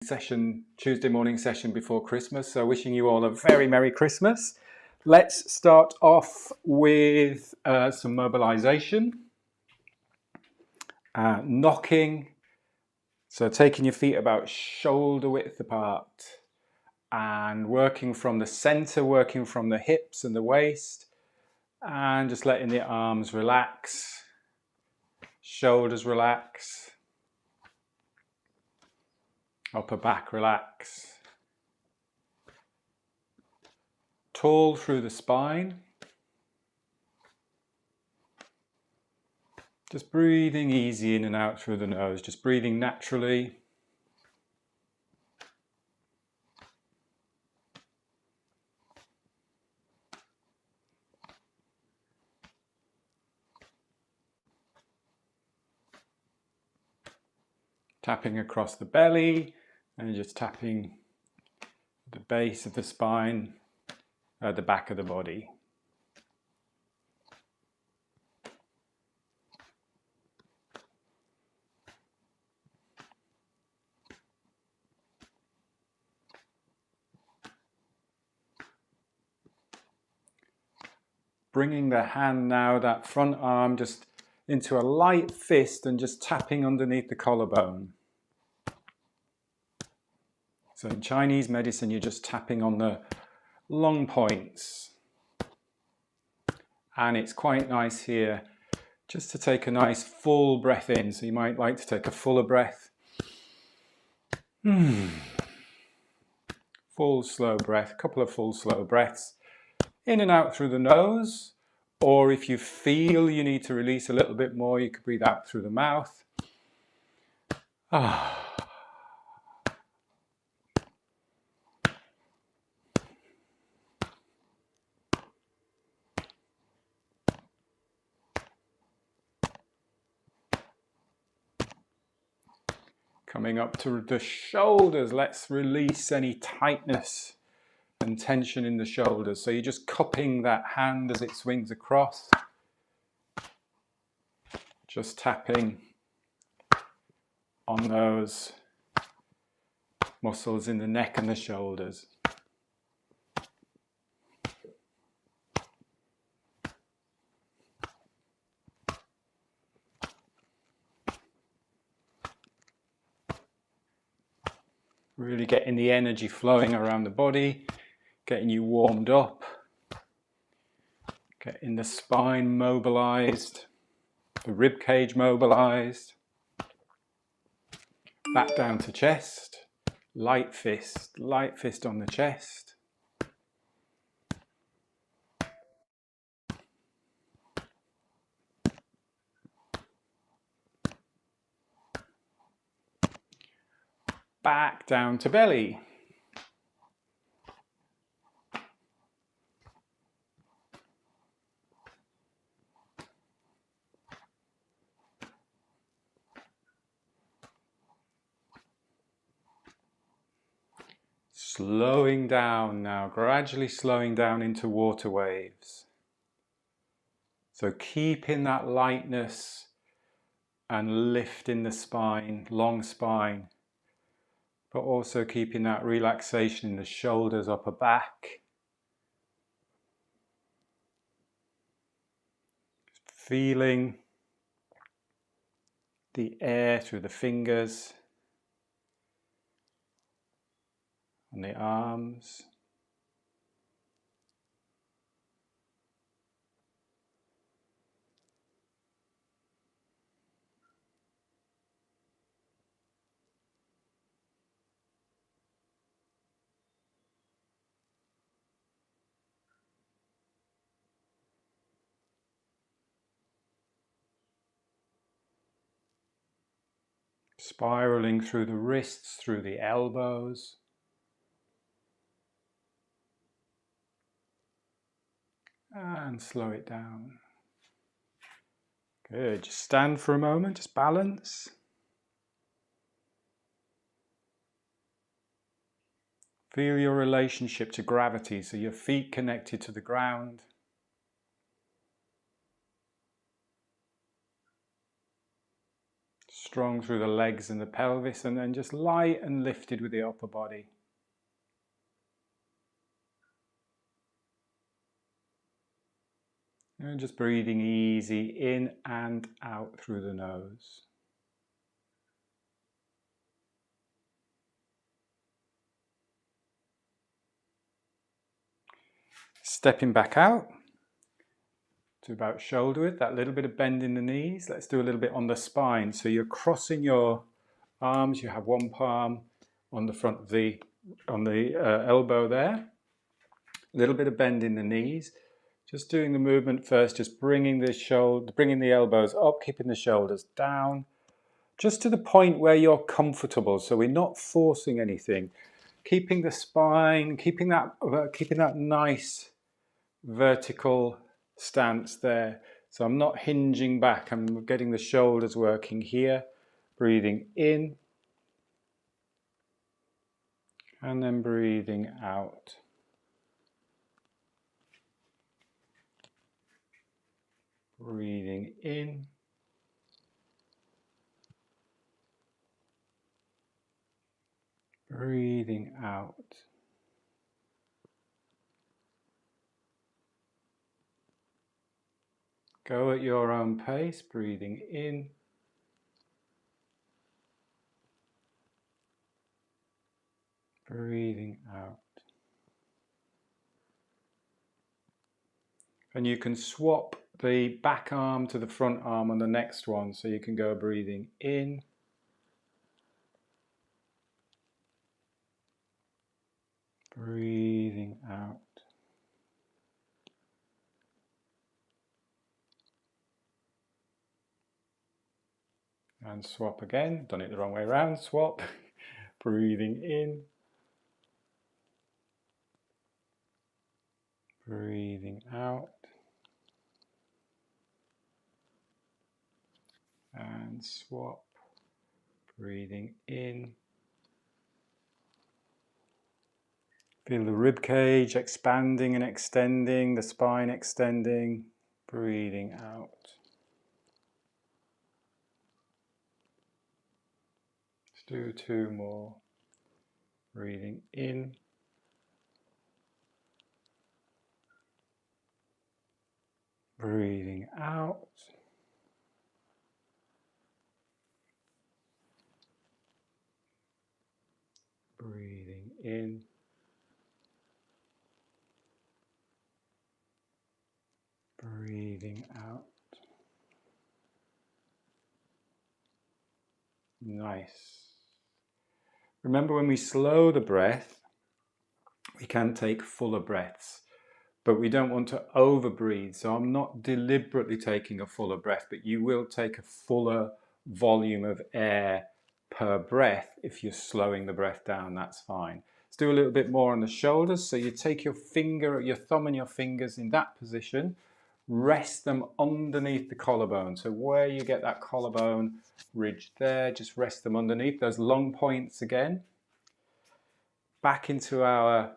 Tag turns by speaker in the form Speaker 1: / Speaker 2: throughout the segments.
Speaker 1: session, Tuesday morning session before Christmas. So wishing you all a very Merry Christmas. Let's start off with some mobilization. Knocking. So taking your feet about shoulder width apart and working from the center, working from the hips and the waist, and just letting the arms relax, shoulders relax, upper back relax. Tall through the spine. Just breathing easy in and out through the nose, just breathing naturally. Tapping across the belly and just tapping the base of the spine at the back of the body. Bringing the hand now, that front arm, just into a light fist and just tapping underneath the collarbone. So in Chinese medicine, you're just tapping on the long points. And it's quite nice here just to take a nice full breath in. So you might like to take a fuller breath. Full slow breath, a couple of full slow breaths. In and out through the nose. Or if you feel you need to release a little bit more, you could breathe out through the mouth. Coming up to the shoulders, let's release any tightness and tension in the shoulders. So you're just cupping that hand as it swings across. Just tapping on those muscles in the neck and the shoulders. Really getting the energy flowing around the body, getting you warmed up, getting the spine mobilized, the rib cage mobilized. Back down to chest, light fist on the chest. Back down to belly. Slowing down now, gradually slowing down into water waves. So keeping that lightness and lifting the spine, long spine, but also keeping that relaxation in the shoulders, upper back. Feeling the air through the fingers on the arms. Spiraling through the wrists, through the elbows. And slow it down. Good, just stand for a moment, just balance. Feel your relationship to gravity, so your feet connected to the ground. strong through the legs and the pelvis, and then just light and lifted with the upper body. And just breathing easy in and out through the nose. Stepping back out to about shoulder width, that little bit of bend in the knees. Let's do a little bit on the spine. So you're crossing your arms, you have one palm on the front of the elbow there. A little bit of bend in the knees. Just doing the movement first, just bringing the elbows up, keeping the shoulders down, just to the point where you're comfortable. So we're not forcing anything. Keeping the spine, keeping that nice vertical stance there. So I'm not hinging back, I'm getting the shoulders working here. Breathing in and then breathing out. Breathing in. Breathing out. Go at your own pace, breathing in. Breathing out. And you can swap the back arm to the front arm on the next one. So you can go breathing in. Breathing out. And swap again. Done it the wrong way around. Swap. Breathing in. Breathing out. And swap. Breathing in. Feel the rib cage expanding and extending, the spine extending. Breathing out. Let's do two more. Breathing in. Breathing out. Breathing in. Breathing out. Nice. Remember, when we slow the breath, we can take fuller breaths, but we don't want to over breathe. So I'm not deliberately taking a fuller breath, but you will take a fuller volume of air per breath. If you're slowing the breath down, that's fine. Let's do a little bit more on the shoulders. So you take your thumb and your fingers in that position, rest them underneath the collarbone. So where you get that collarbone ridge there, just rest them underneath those long points again. Back into our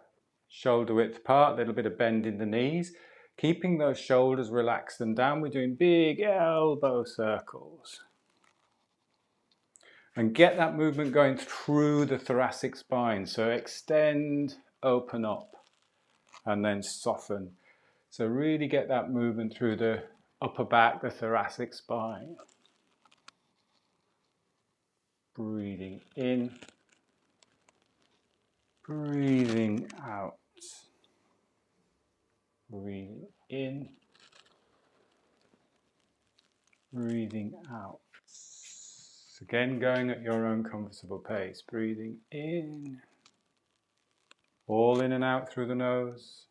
Speaker 1: shoulder width part, a little bit of bend in the knees. Keeping those shoulders relaxed and down, we're doing big elbow circles. And get that movement going through the thoracic spine. So extend, open up, and then soften. So really get that movement through the upper back, the thoracic spine. Breathing in. Breathing out. Breathing in. Breathing out. Again, going at your own comfortable pace. Breathing in. All in and out through the nose.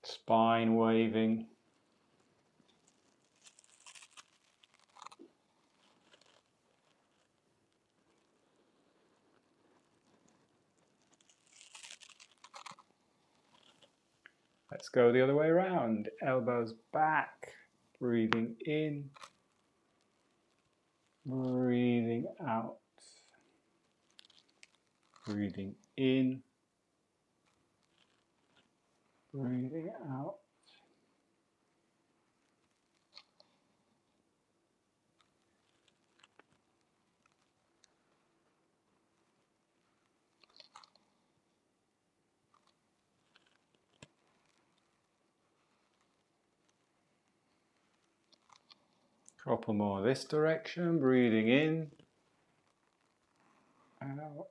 Speaker 1: Spine waving. Let's go the other way around. Elbows back. Breathing in. Breathing out. Breathing in. Breathing out. Couple more this direction, breathing in, out.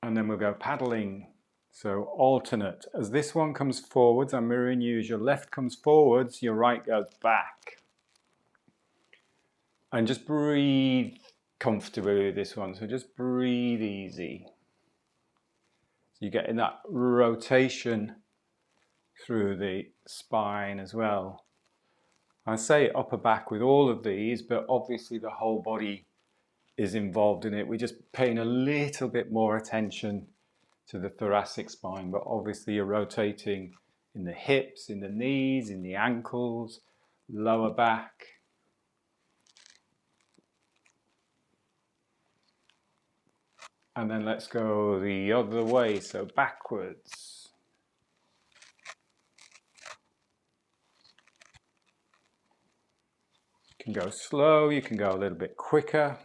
Speaker 1: And then we'll go paddling. So alternate. As this one comes forwards, I'm mirroring you. As your left comes forwards, your right goes back. And just breathe comfortably with this one. So just breathe easy. So you're getting that rotation through the spine as well. I say upper back with all of these, but obviously the whole body is involved in it. We're just paying a little bit more attention to the thoracic spine, but obviously you're rotating in the hips, in the knees, in the ankles, lower back. And then let's go the other way, so backwards. You can go slow, you can go a little bit quicker.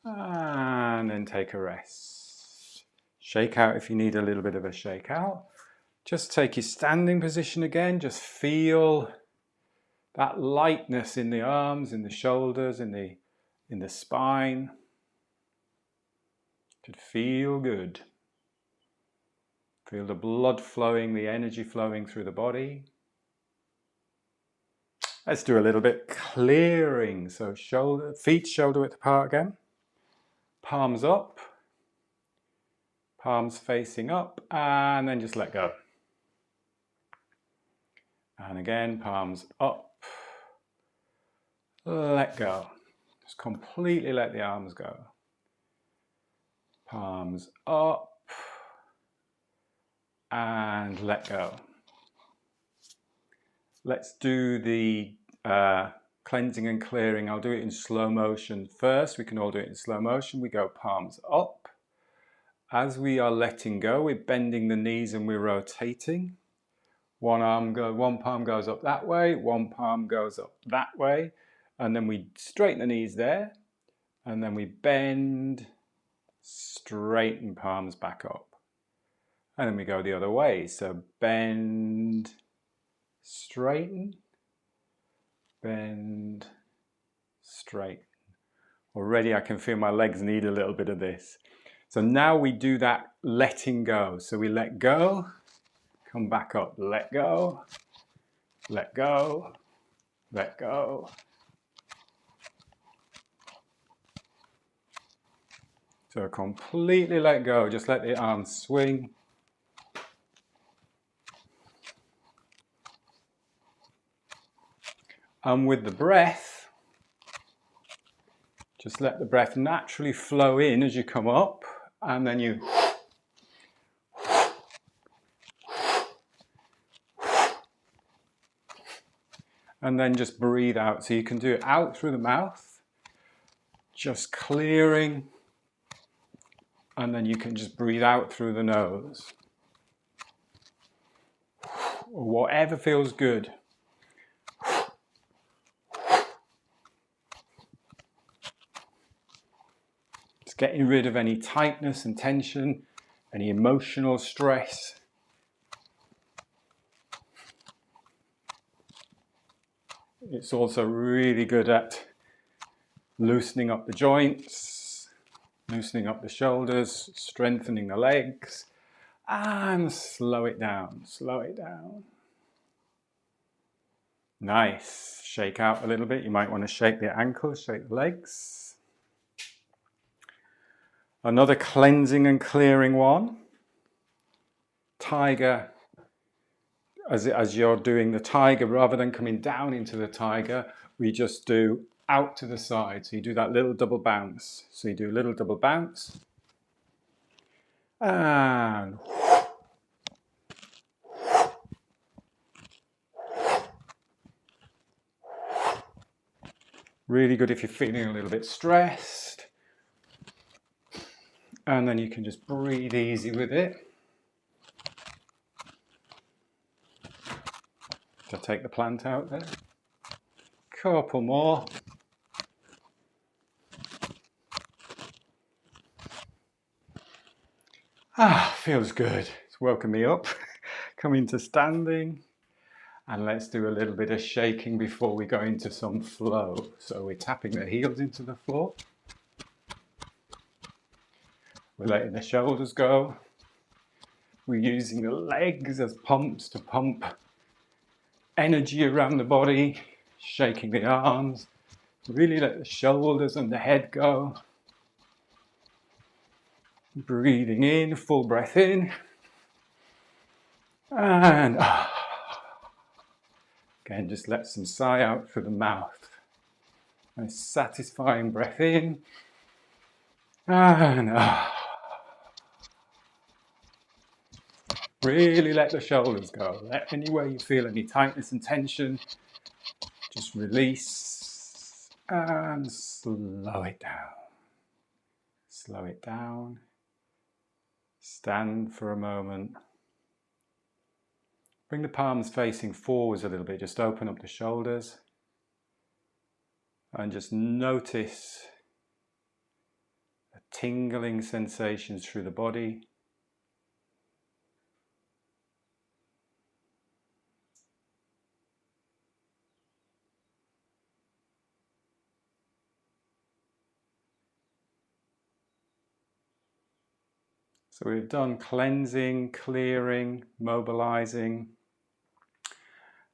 Speaker 1: And then take a rest. Shake out if you need a little bit of a shake out. Just take your standing position again. Just feel that lightness in the arms, in the shoulders, in the spine. Should feel good. Feel the blood flowing, the energy flowing through the body. Let's do a little bit clearing. So feet shoulder width apart again. Palms up. Palms facing up. And then just let go. And again, palms up. Let go. Just completely let the arms go. Palms up. And let go. Let's do the cleansing and clearing. I'll do it in slow motion first. We can all do it in slow motion. We go palms up. As we are letting go, we're bending the knees and we're rotating. One palm goes up that way, one palm goes up that way, and then we straighten the knees there, and then we bend, straighten palms back up. And then we go the other way. So bend, straighten, bend, straighten. Already I can feel my legs need a little bit of this. So now we do that letting go. So we let go, come back up, let go, let go, let go. So completely let go, just let the arms swing. And with the breath, just let the breath naturally flow in as you come up, and then you and then just breathe out. So you can do it out through the mouth, just clearing, and then you can just breathe out through the nose. Or whatever feels good. Just getting rid of any tightness and tension, any emotional stress. It's also really good at loosening up the joints, loosening up the shoulders, strengthening the legs, and slow it down, slow it down. Nice. Shake out a little bit. You might want to shake the ankles, shake the legs. Another cleansing and clearing one. Tiger. As you're doing the tiger, rather than coming down into the tiger, we just do out to the side. So you do that little double bounce. So you do a little double bounce. And really good if you're feeling a little bit stressed. And then you can just breathe easy with it. So take the plant out there. Couple more. Feels good. It's woken me up. Come into standing. And let's do a little bit of shaking before we go into some flow. So we're tapping the heels into the floor. We're letting the shoulders go. We're using the legs as pumps to pump energy around the body, shaking the arms. Really let the shoulders and the head go. Breathing in, full breath in. And again, just let some sigh out through the mouth. Nice satisfying breath in. And really let the shoulders go. Let anywhere you feel any tightness and tension, just release and slow it down. Slow it down. Stand for a moment. Bring the palms facing forwards a little bit. Just open up the shoulders. And just notice the tingling sensations through the body. So we've done cleansing, clearing, mobilizing.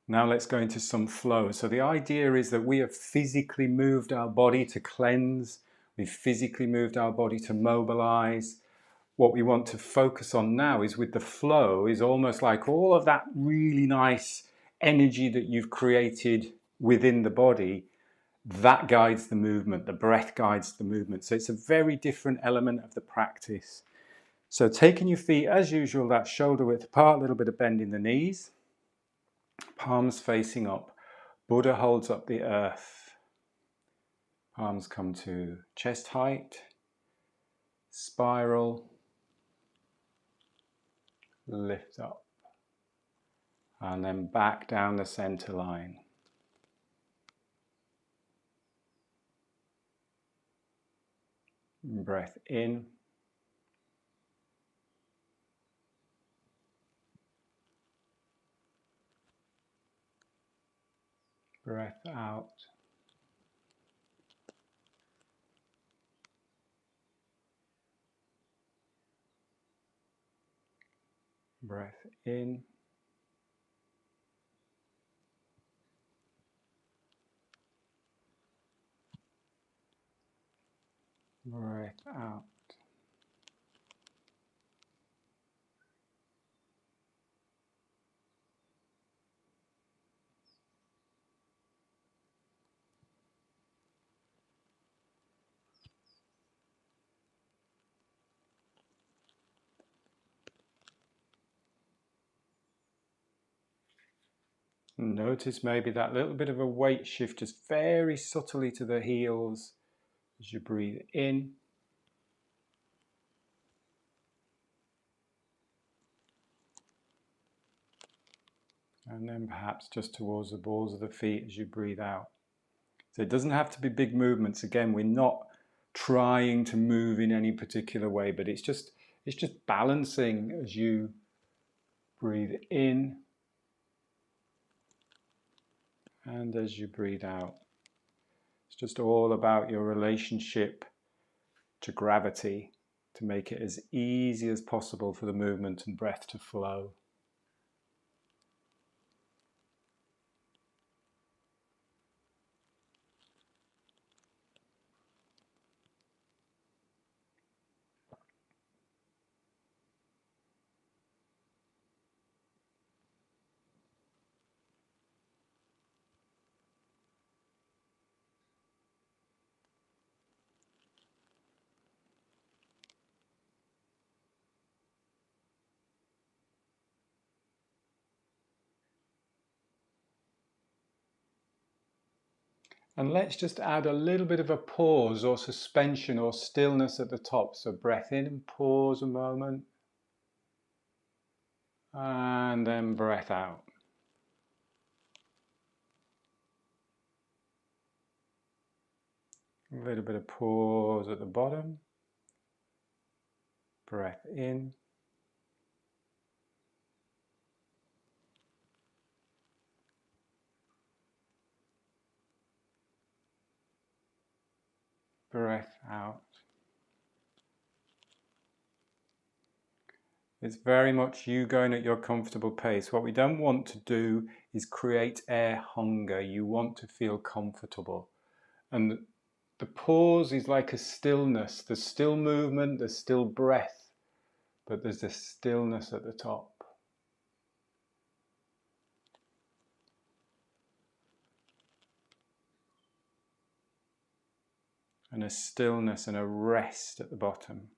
Speaker 1: Now let's go into some flow. So the idea is that we have physically moved our body to cleanse. We've physically moved our body to mobilize. What we want to focus on now is with the flow is almost like all of that really nice energy that you've created within the body, that guides the movement. The breath guides the movement. So it's a very different element of the practice. So taking your feet as usual, that shoulder width apart, a little bit of bend in the knees, palms facing up. Buddha holds up the earth. Palms come to chest height, spiral, lift up, and then back down the center line. Breath in. Breath out. Breath in. Breath out. Notice maybe that little bit of a weight shift just very subtly to the heels as you breathe in. And then perhaps just towards the balls of the feet as you breathe out. So it doesn't have to be big movements. Again, we're not trying to move in any particular way, but it's just balancing as you breathe in and as you breathe out. It's just all about your relationship to gravity, to make it as easy as possible for the movement and breath to flow. And let's just add a little bit of a pause or suspension or stillness at the top. So breath in and pause a moment. And then breath out. A little bit of pause at the bottom. Breath in. Breath out. It's very much you going at your comfortable pace. What we don't want to do is create air hunger. You want to feel comfortable. And the pause is like a stillness. There's still movement, there's still breath, but there's a stillness at the top. And a stillness and a rest at the bottom.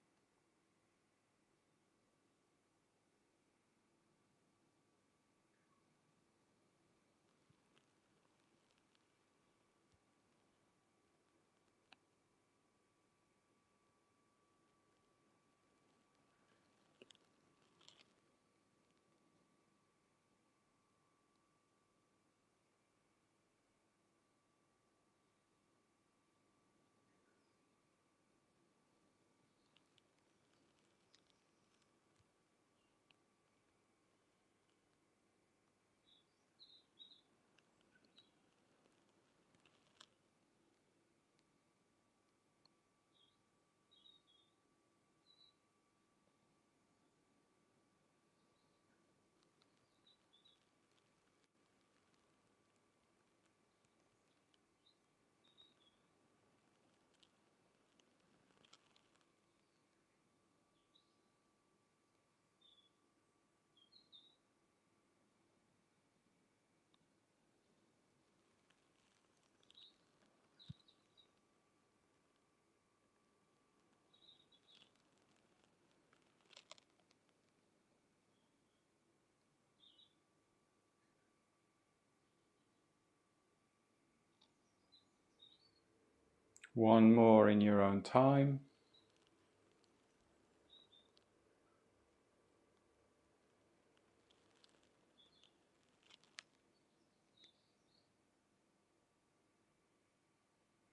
Speaker 1: One more in your own time.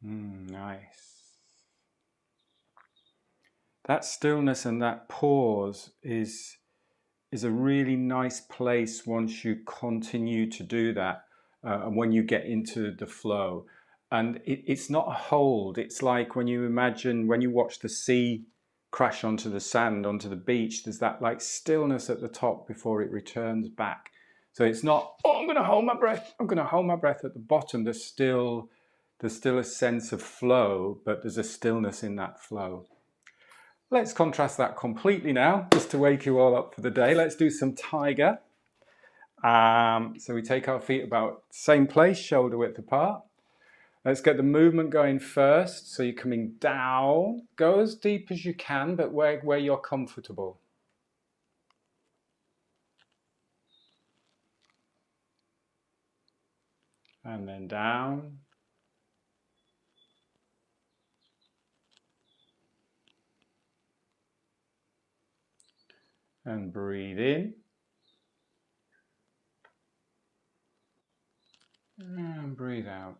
Speaker 1: Nice. That stillness and that pause is a really nice place once you continue to do that and when you get into the flow. And it's not a hold. It's like when you imagine, when you watch the sea crash onto the sand, onto the beach, there's that like stillness at the top before it returns back. So it's not, oh, I'm going to hold my breath. I'm going to hold my breath at the bottom. There's still a sense of flow, but there's a stillness in that flow. Let's contrast that completely now, just to wake you all up for the day. Let's do some tiger. So we take our feet about same place, shoulder width apart. Let's get the movement going first. So you're coming down. Go as deep as you can, but where you're comfortable. And then down. And breathe in. And breathe out.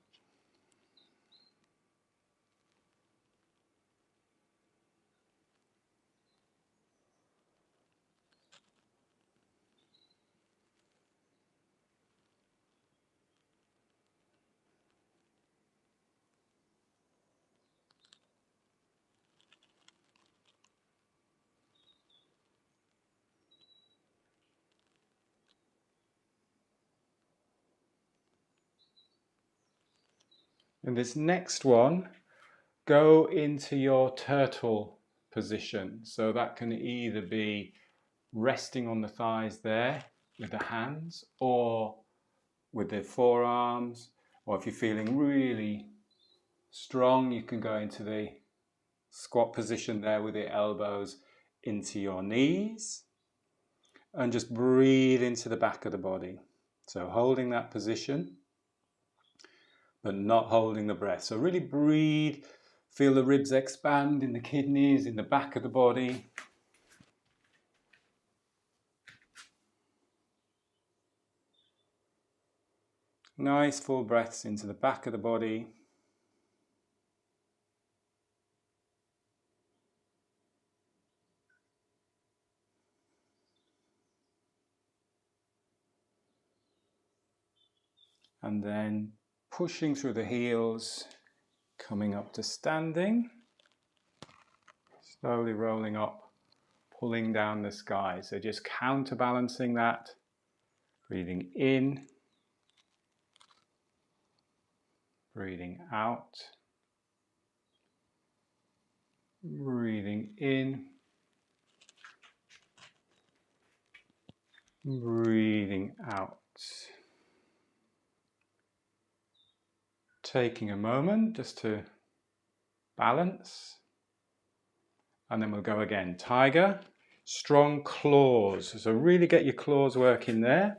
Speaker 1: And this next one, go into your turtle position. So that can either be resting on the thighs there with the hands, or with the forearms, or if you're feeling really strong, you can go into the squat position there with the elbows into your knees, and just breathe into the back of the body. So holding that position, but not holding the breath. So really breathe, feel the ribs expand in the kidneys, in the back of the body. Nice full breaths into the back of the body. And then pushing through the heels, coming up to standing. Slowly rolling up, pulling down the sky. So just counterbalancing that. Breathing in. Breathing out. Breathing in. Breathing out. Taking a moment just to balance. And then we'll go again. Tiger, strong claws. So really get your claws working there.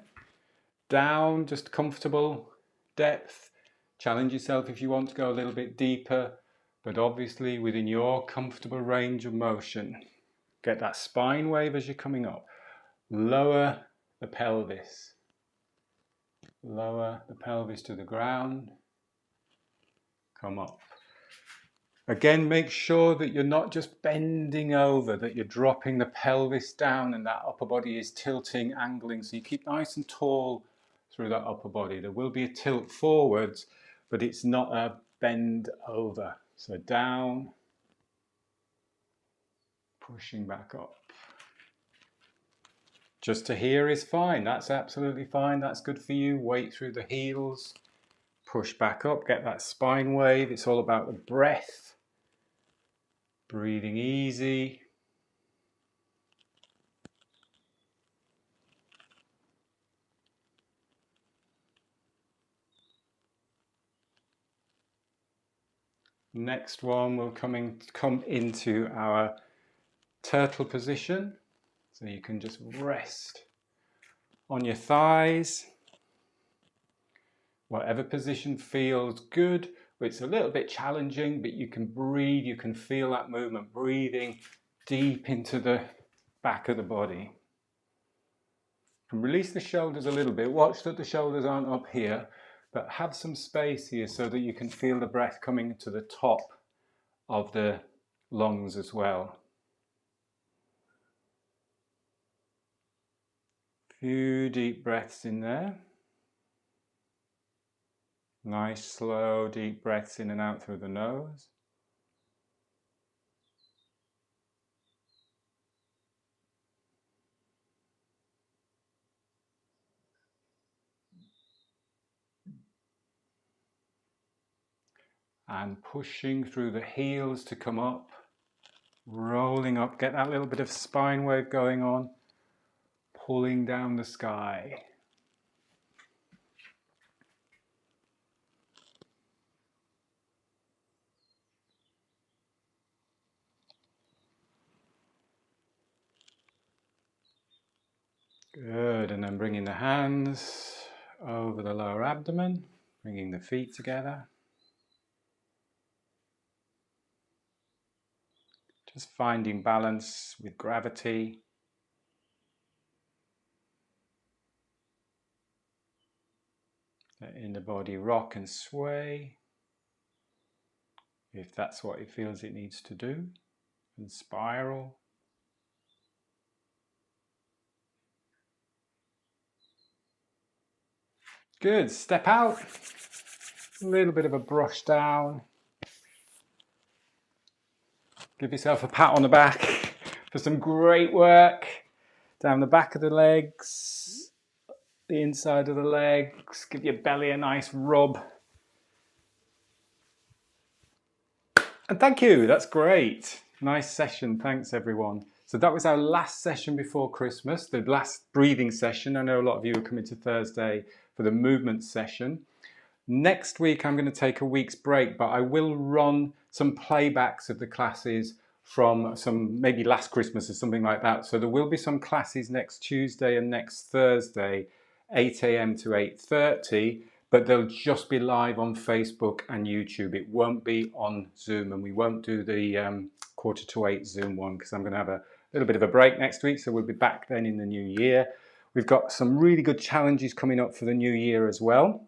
Speaker 1: Down, just comfortable depth. Challenge yourself if you want to go a little bit deeper, but obviously within your comfortable range of motion. Get that spine wave as you're coming up. Lower the pelvis. Lower the pelvis to the ground. Come up. Again, make sure that you're not just bending over, that you're dropping the pelvis down and that upper body is tilting, angling. So you keep nice and tall through that upper body. There will be a tilt forwards, but it's not a bend over. So down, pushing back up. Just to here is fine. That's absolutely fine. That's good for you. Weight through the heels. Push back up. Get that spine wave. It's all about the breath. Breathing easy. Next one will come into our turtle position. So you can just rest on your thighs. Whatever position feels good. It's a little bit challenging, but you can breathe, you can feel that movement, breathing deep into the back of the body. You can release the shoulders a little bit. Watch that the shoulders aren't up here, but have some space here so that you can feel the breath coming to the top of the lungs as well. Few deep breaths in there. Nice, slow, deep breaths in and out through the nose. And pushing through the heels to come up, rolling up, get that little bit of spine wave going on, pulling down the sky. Good, and then bringing the hands over the lower abdomen, bringing the feet together. Just finding balance with gravity. Letting the body rock and sway, if that's what it feels it needs to do, and spiral. Good, step out, a little bit of a brush down. Give yourself a pat on the back for some great work. Down the back of the legs, the inside of the legs, give your belly a nice rub. And thank you, that's great. Nice session, thanks everyone. So that was our last session before Christmas, the last breathing session. I know a lot of you are coming to Thursday for the movement session. Next week I'm going to take a week's break, but I will run some playbacks of the classes from maybe last Christmas or something like that. So there will be some classes next Tuesday and next Thursday, 8 AM to 8:30. but they'll just be live on Facebook and YouTube. It won't be on Zoom, and we won't do the 7:45 Zoom one because I'm going to have a little bit of a break next week, so we'll be back then in the new year. We've got some really good challenges coming up for the new year as well.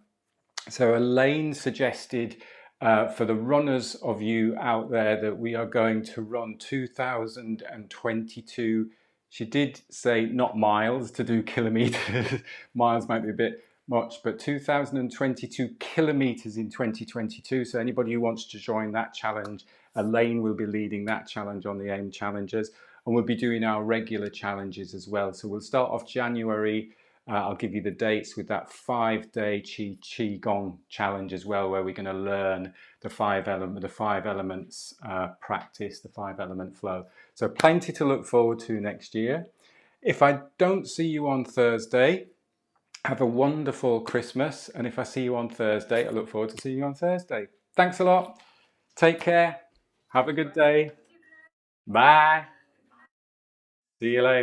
Speaker 1: So Elaine suggested for the runners of you out there that we are going to run 2022. She did say not miles, to do kilometers. Miles might be a bit much, but 2022 kilometers in 2022. So anybody who wants to join that challenge, Elaine will be leading that challenge on the AIM Challenges, and we'll be doing our regular challenges as well. So we'll start off January. I'll give you the dates with that 5-day qigong challenge as well, where we're going to learn the five elements practice, the 5-element flow. So plenty to look forward to next year. If I don't see you on Thursday, have a wonderful Christmas. And if I see you on Thursday, I look forward to seeing you on Thursday. Thanks a lot. Take care. Have a good day. Bye. See you later.